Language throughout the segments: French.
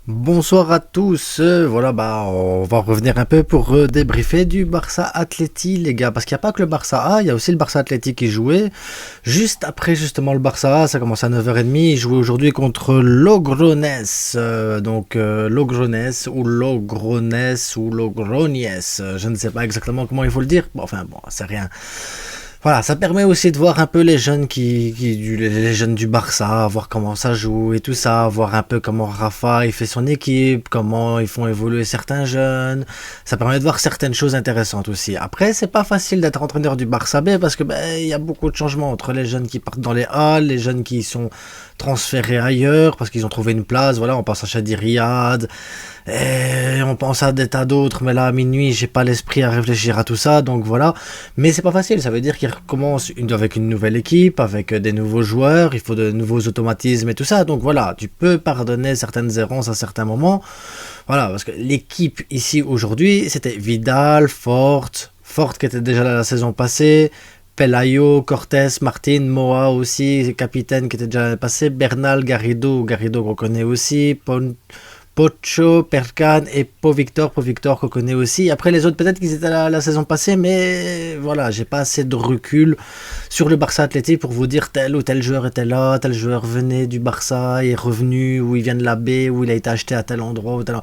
Bonsoir à tous. Voilà, on va revenir un peu pour débriefer du Barça Atleti, les gars, parce qu'il n'y a pas que le Barça A, il y a aussi le Barça Atleti qui jouait. Juste après, justement, le Barça A, ça commence à 9h30. Il jouait aujourd'hui contre Logrones. Logrones ou Logrones ou Logroñes. Je ne sais pas exactement comment il faut le dire. Bon, c'est rien. Voilà, ça permet aussi de voir un peu les jeunes les jeunes du Barça, voir comment ça joue et tout ça, voir un peu comment Rafa il fait son équipe, comment ils font évoluer certains jeunes. Ça permet de voir certaines choses intéressantes aussi. Après, c'est pas facile d'être entraîneur du Barça B parce que il y a beaucoup de changements entre les jeunes qui partent dans les halles, les jeunes qui sont transférés ailleurs parce qu'ils ont trouvé une place. Voilà, on pense à Shadi Riyad, et on pense à des tas d'autres, mais là à minuit, j'ai pas l'esprit à réfléchir à tout ça, donc voilà. Mais c'est pas facile, ça veut dire qu'il recommence avec une nouvelle équipe, avec des nouveaux joueurs, il faut de nouveaux automatismes et tout ça. Donc voilà, tu peux pardonner certaines errances à certains moments. Voilà, parce que l'équipe ici aujourd'hui, c'était Vidal, Forte qui était déjà là la saison passée, Pelayo, Cortés, Martin, Moa aussi, capitaine qui était déjà passé, Bernal, Garrido qu'on connaît aussi, Pocho, Perkan et Pau Victor qu'on connaît aussi. Après les autres, peut-être qu'ils étaient là la saison passée, mais voilà, j'ai pas assez de recul sur le Barça Athletic pour vous dire tel ou tel joueur était là, tel joueur venait du Barça, est revenu, ou il vient de la B, ou il a été acheté à tel endroit, ou tel.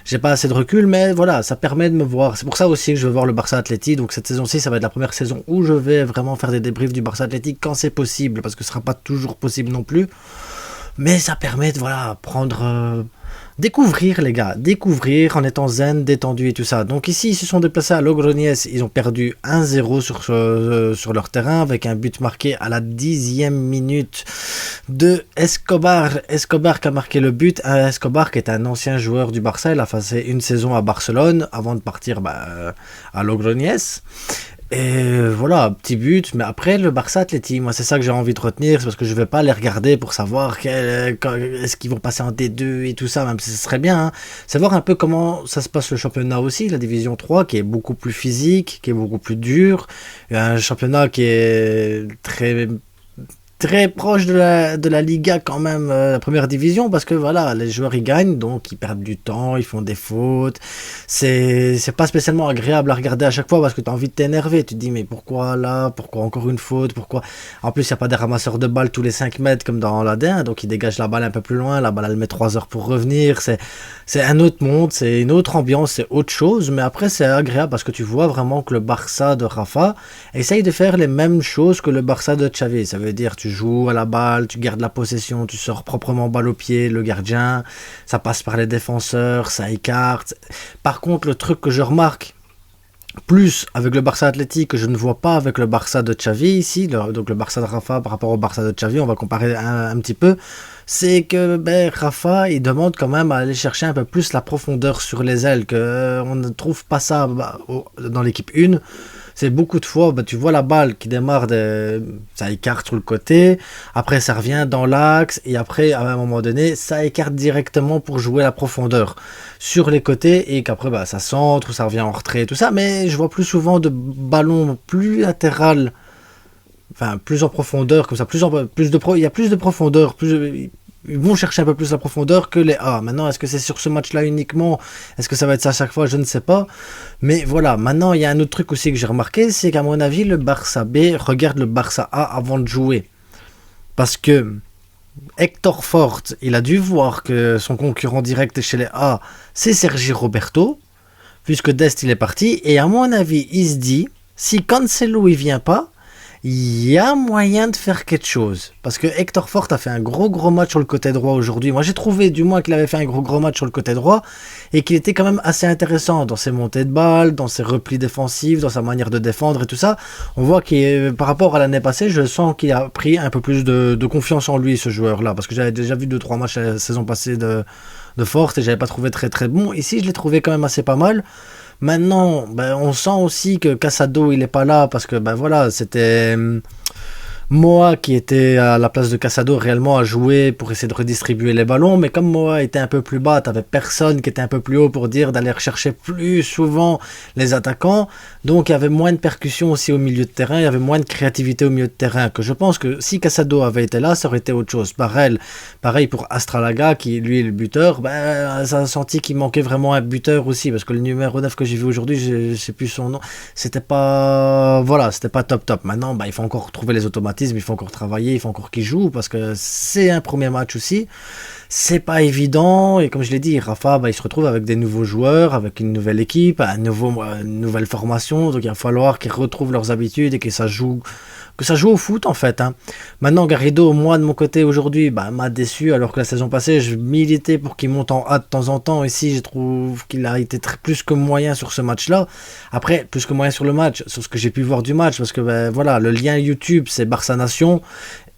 J'ai pas assez de recul, mais voilà, ça permet de me voir. C'est pour ça aussi que je veux voir le Barça Athletic. Donc cette saison-ci, ça va être la première saison où je vais vraiment faire des débriefs du Barça Athletic quand c'est possible, parce que ce sera pas toujours possible non plus. Mais ça permet de voilà, découvrir les gars, découvrir en étant zen, détendu et tout ça. Donc ici, ils se sont déplacés à Logroñés, ils ont perdu 1-0 sur leur terrain avec un but marqué à la 10e minute de Escobar. Escobar qui a marqué le but. Escobar qui est un ancien joueur du Barça, il a passé une saison à Barcelone avant de partir à Logroñés. Et voilà, petit but, mais après le Barça Athletic, moi c'est ça que j'ai envie de retenir, c'est parce que je vais pas les regarder pour savoir est-ce qu'ils vont passer en D2 et tout ça, même si ce serait bien, hein. Savoir un peu comment ça se passe le championnat aussi, la division 3 qui est beaucoup plus physique, qui est beaucoup plus dur, un championnat qui est très proche de la Liga quand même, la première division, parce que voilà, les joueurs ils gagnent, donc ils perdent du temps, ils font des fautes. C'est pas spécialement agréable à regarder à chaque fois parce que tu as envie de t'énerver. Tu te dis, mais pourquoi là? Pourquoi encore une faute? Pourquoi? En plus, il n'y a pas des ramasseurs de balles tous les 5 mètres comme dans la D1, donc ils dégagent la balle un peu plus loin. La balle elle met 3 heures pour revenir. C'est un autre monde, c'est une autre ambiance, c'est autre chose, mais après, c'est agréable parce que tu vois vraiment que le Barça de Rafa essaye de faire les mêmes choses que le Barça de Xavi. Ça veut dire, tu joues à la balle, tu gardes la possession, tu sors proprement balle au pied, le gardien, ça passe par les défenseurs, ça écarte. Par contre, le truc que je remarque plus avec le Barça Athletic que je ne vois pas avec le Barça de Xavi ici, donc le Barça de Rafa par rapport au Barça de Xavi, on va comparer un petit peu, c'est que Rafa il demande quand même à aller chercher un peu plus la profondeur sur les ailes, que on ne trouve pas ça dans l'équipe 1. C'est beaucoup de fois, tu vois la balle qui démarre, ça écarte sur le côté, après ça revient dans l'axe, et après, à un moment donné, ça écarte directement pour jouer la profondeur sur les côtés, et qu'après, ça centre, ou ça revient en retrait, et tout ça, mais je vois plus souvent de ballons plus latéral, enfin, plus en profondeur, comme ça, il y a plus de profondeur, ils vont chercher un peu plus la profondeur que les A. Maintenant, est-ce que c'est sur ce match-là uniquement? Est-ce que ça va être ça à chaque fois? Je ne sais pas. Mais voilà, maintenant, il y a un autre truc aussi que j'ai remarqué, c'est qu'à mon avis, le Barça B regarde le Barça A avant de jouer. Parce que Hector Forte, il a dû voir que son concurrent direct chez les A, c'est Sergi Roberto, puisque Dest, il est parti. Et à mon avis, il se dit, si Cancelo, il vient pas, il y a moyen de faire quelque chose. Parce que Hector Forte a fait un gros match sur le côté droit aujourd'hui. Moi j'ai trouvé du moins qu'il avait fait un gros match sur le côté droit et qu'il était quand même assez intéressant dans ses montées de balles, dans ses replis défensifs, dans sa manière de défendre et tout ça. On voit qu'il par rapport à l'année passée, je sens qu'il a pris un peu plus de confiance en lui, ce joueur-là. Parce que j'avais déjà vu 2-3 matchs la saison passée de Forte et j'avais pas trouvé très bon. Ici je l'ai trouvé quand même assez pas mal. Maintenant, on sent aussi que Casado il est pas là parce que voilà, c'était Moa qui était à la place de Casado réellement a joué pour essayer de redistribuer les ballons, mais comme Moa était un peu plus bas, t'avais personne qui était un peu plus haut pour dire d'aller rechercher plus souvent les attaquants, donc il y avait moins de percussion aussi au milieu de terrain, il y avait moins de créativité au milieu de terrain, que je pense que si Casado avait été là, ça aurait été autre chose. Pareil pour Astralaga qui lui est le buteur, ben, ça a senti qu'il manquait vraiment un buteur aussi, parce que le numéro 9 que j'ai vu aujourd'hui, je sais plus son nom, c'était pas, voilà, c'était pas top top. Maintenant, ben, il faut encore trouver les automatismes, il faut encore travailler, il faut encore qu'il joue, parce que c'est un premier match aussi. C'est pas évident, et comme je l'ai dit, Rafa, bah, il se retrouve avec des nouveaux joueurs, avec une nouvelle équipe, une nouvelle formation, donc il va falloir qu'ils retrouvent leurs habitudes et que ça joue au foot en fait. Hein. Maintenant, Garrido, moi de mon côté aujourd'hui, bah, m'a déçu, alors que la saison passée, je militais pour qu'il monte en A de temps en temps. Ici, je trouve qu'il a été plus que moyen sur ce match-là. Après, plus que moyen sur le match, sur ce que j'ai pu voir du match, parce que ben, voilà, le lien YouTube, c'est Barça Nation.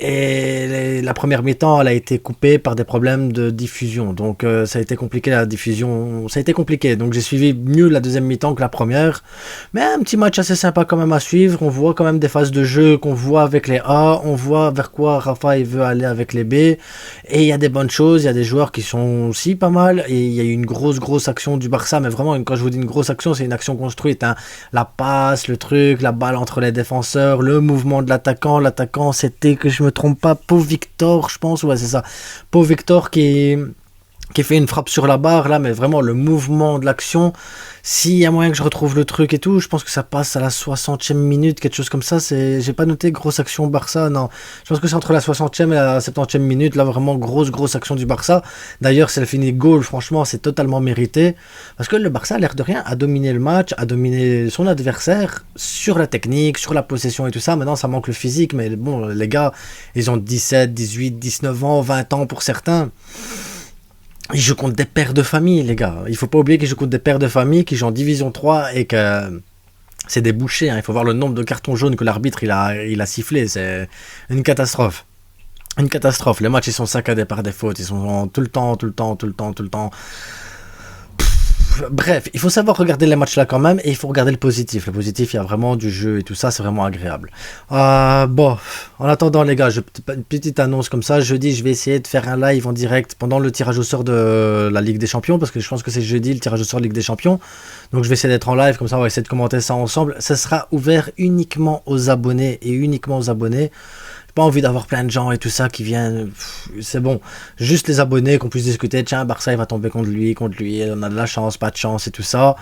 Et la première mi-temps, elle a été coupée par des problèmes de diffusion. Donc ça a été compliqué la diffusion. Ça a été compliqué. Donc j'ai suivi mieux la deuxième mi-temps que la première. Mais un petit match assez sympa quand même à suivre. On voit quand même des phases de jeu qu'on voit avec les A. On voit vers quoi Rafa il veut aller avec les B. Et il y a des bonnes choses. Il y a des joueurs qui sont aussi pas mal. Et il y a eu une grosse action du Barça. Mais vraiment, quand je vous dis une grosse action, c'est une action construite. Hein. La passe, le truc, la balle entre les défenseurs, le mouvement de l'attaquant. L'attaquant, c'était que je me trompe pas, Pau Victor, je pense, ouais, c'est ça. Pau Victor qui fait une frappe sur la barre, là, mais vraiment le mouvement de l'action, s'il y a moyen que je retrouve le truc et tout, je pense que ça passe à la 60e minute, quelque chose comme ça, j'ai pas noté grosse action Barça, non. Je pense que c'est entre la 60e et la 70e minute, là, vraiment grosse action du Barça. D'ailleurs, c'est le fini goal, franchement, c'est totalement mérité, parce que le Barça, l'air de rien, a dominé le match, a dominé son adversaire sur la technique, sur la possession et tout ça. Maintenant, ça manque le physique, mais bon, les gars, ils ont 17, 18, 19 ans, 20 ans pour certains. Ils jouent contre des pères de famille, les gars. Il faut pas oublier qu'ils jouent contre des pères de famille qui jouent en Division 3 et que c'est des bouchers. Hein. Il faut voir le nombre de cartons jaunes que l'arbitre il a sifflé. C'est une catastrophe. Une catastrophe. Les matchs, ils sont saccadés par des fautes. Ils sont tout le temps. Bref, il faut savoir regarder les matchs là quand même et il faut regarder le positif. Le positif, il y a vraiment du jeu et tout ça, c'est vraiment agréable. Bon, en attendant les gars, une petite annonce comme ça. Jeudi, je vais essayer de faire un live en direct pendant le tirage au sort de la Ligue des Champions parce que je pense que c'est jeudi le tirage au sort de Ligue des Champions. Donc je vais essayer d'être en live, comme ça on va essayer de commenter ça ensemble. Ça sera ouvert uniquement aux abonnés et uniquement aux abonnés. Pas envie d'avoir plein de gens et tout ça qui viennent, c'est bon, juste les abonnés qu'on puisse discuter, tiens Barça il va tomber contre lui, on a de la chance, pas de chance et tout ça.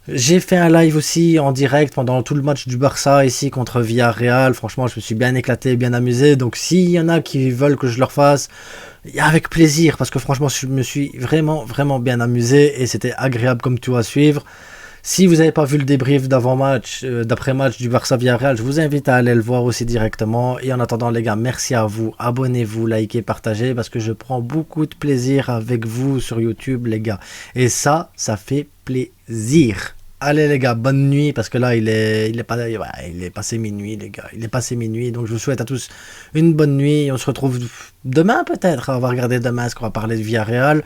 J'ai fait un live aussi en direct pendant tout le match du Barça ici contre Villarreal, franchement je me suis bien éclaté, bien amusé, donc s'il y en a qui veulent que je leur fasse, avec plaisir, parce que franchement je me suis vraiment bien amusé et c'était agréable comme tout à suivre. Si vous n'avez pas vu le débrief d'avant-match, d'après-match du Barça-Villarreal, je vous invite à aller le voir aussi directement. Et en attendant, les gars, merci à vous. Abonnez-vous, likez, partagez, parce que je prends beaucoup de plaisir avec vous sur YouTube, les gars. Et ça fait plaisir. Allez les gars, bonne nuit, parce que là il est passé minuit les gars, il est passé minuit, donc je vous souhaite à tous une bonne nuit, et on se retrouve demain peut-être, on va regarder demain ce qu'on va parler de Villarreal.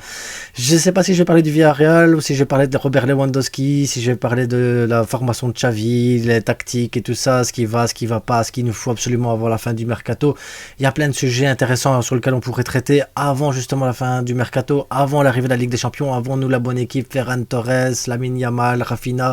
Je sais pas si je vais parler du Villarreal, ou si je vais parler de Robert Lewandowski, si je vais parler de la formation de Xavi, les tactiques et tout ça, ce qui va pas, ce qu'il nous faut absolument avant la fin du mercato. Il y a plein de sujets intéressants sur lesquels on pourrait traiter avant justement la fin du mercato, avant l'arrivée de la Ligue des Champions, avant nous la bonne équipe, Ferran Torres, Lamine Yamal, Rafinha.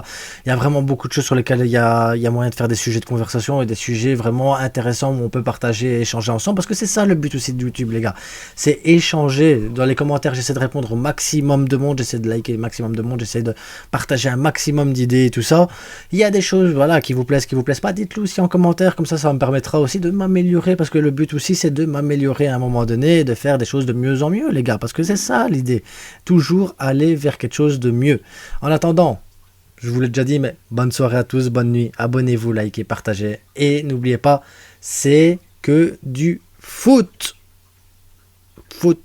Il y a vraiment beaucoup de choses sur lesquelles il y a moyen de faire des sujets de conversation et des sujets vraiment intéressants où on peut partager et échanger ensemble, parce que c'est ça le but aussi de YouTube les gars, c'est échanger. Dans les commentaires j'essaie de répondre au maximum de monde, j'essaie de liker le maximum de monde, j'essaie de partager un maximum d'idées et tout ça. Il y a des choses voilà qui vous plaisent pas, dites-le aussi en commentaire, comme ça me permettra aussi de m'améliorer, parce que le but aussi c'est de m'améliorer à un moment donné, de faire des choses de mieux en mieux les gars, parce que c'est ça l'idée, toujours aller vers quelque chose de mieux. En attendant, je vous l'ai déjà dit, mais bonne soirée à tous, bonne nuit, abonnez-vous, likez, partagez, et n'oubliez pas, c'est que du foot. Foot.